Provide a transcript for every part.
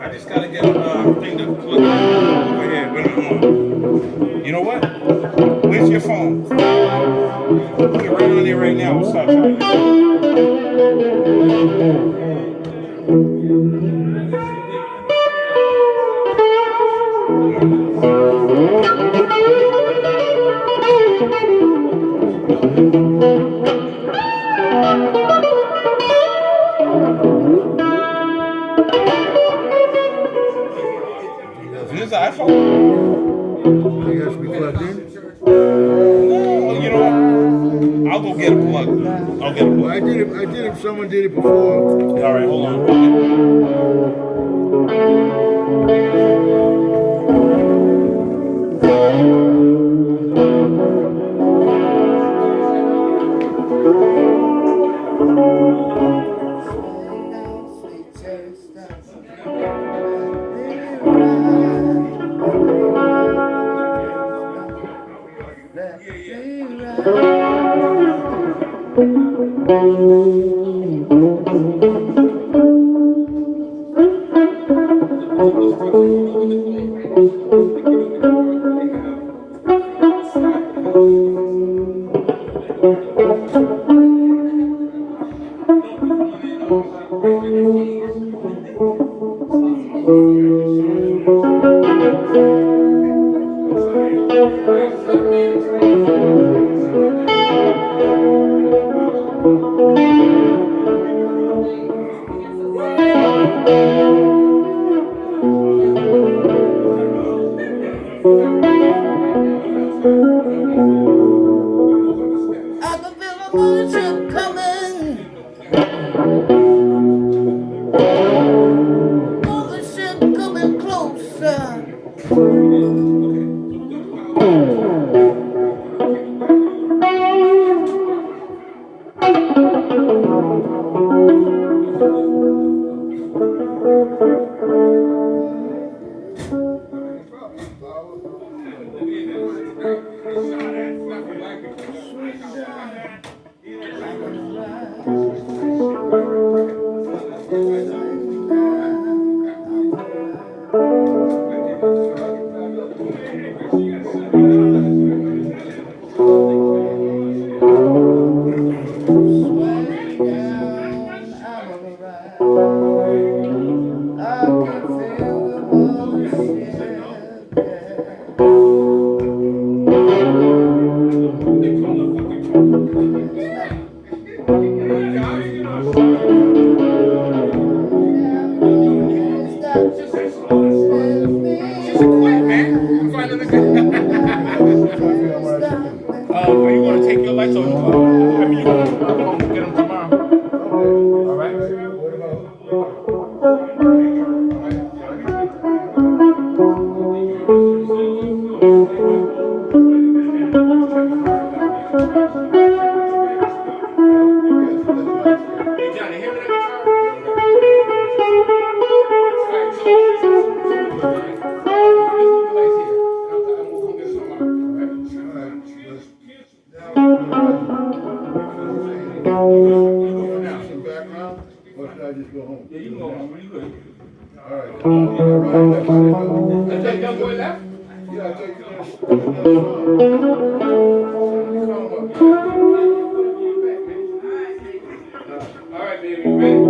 I just gotta get a thing to plug over here. Wait a minute. You know what? Where's your phone? Put it right on there right now. We'll start trying. Is this an iPhone? You guys be plugged in? No, you know what? I'll go get a plug. I'll get a Well, plug. I did it, someone did it before. All right, hold on. I can feel the moonshine coming. Oh, the ship coming closer. Are you going to take your lights off? I mean, you can get them tomorrow. All right? Hey, Johnny, hear me that Or should I just go home? Yeah, you can go home. Where you good? All right. Is that young boy left? Yeah, I take All right, baby, you ready?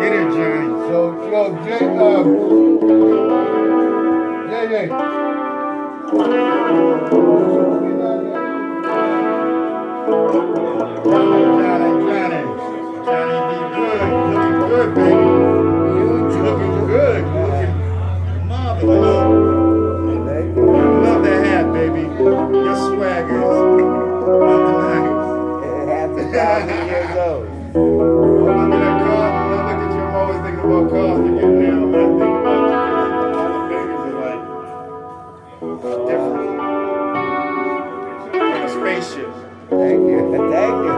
Get it, Johnny. So, Jay, Jay. Johnny, be good. Looking good, baby. Looking good. Looking marvelous. Love that hat, baby. Your swag is undeniable. Half a thousand years old. Oh, look at that car. When I look at you, I'm always thinking about cars to get now. When I think about you, all the babies are like different. Like a spaceship. Thank you. Thank you.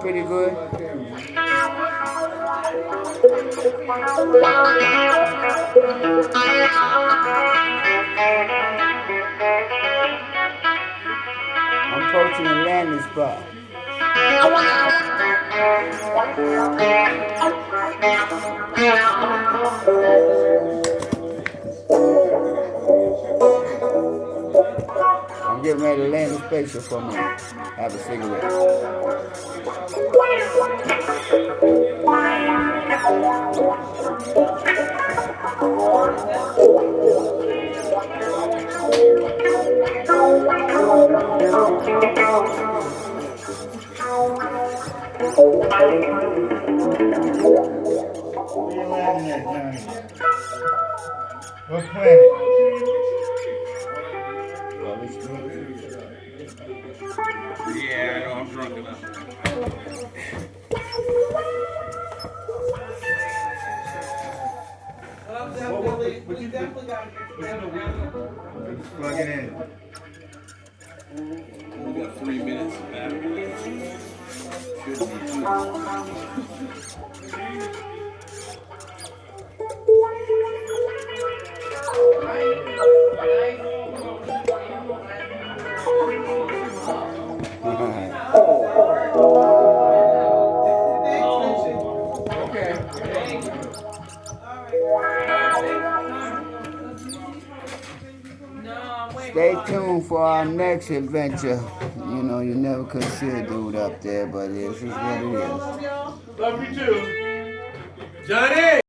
pretty good. I'm approaching the landing spot. I'm getting ready to land the spaceship for me. Have a cigarette. Where you landing at, Johnny? What planet? Well, it's good. Yeah, I know, I'm drunk enough. We definitely got to Plug it in. We got 3 minutes of battery. Should be 2. Stay tuned for our next adventure. You know, you never could see a dude up there, but this is what it is. Love you too. Johnny!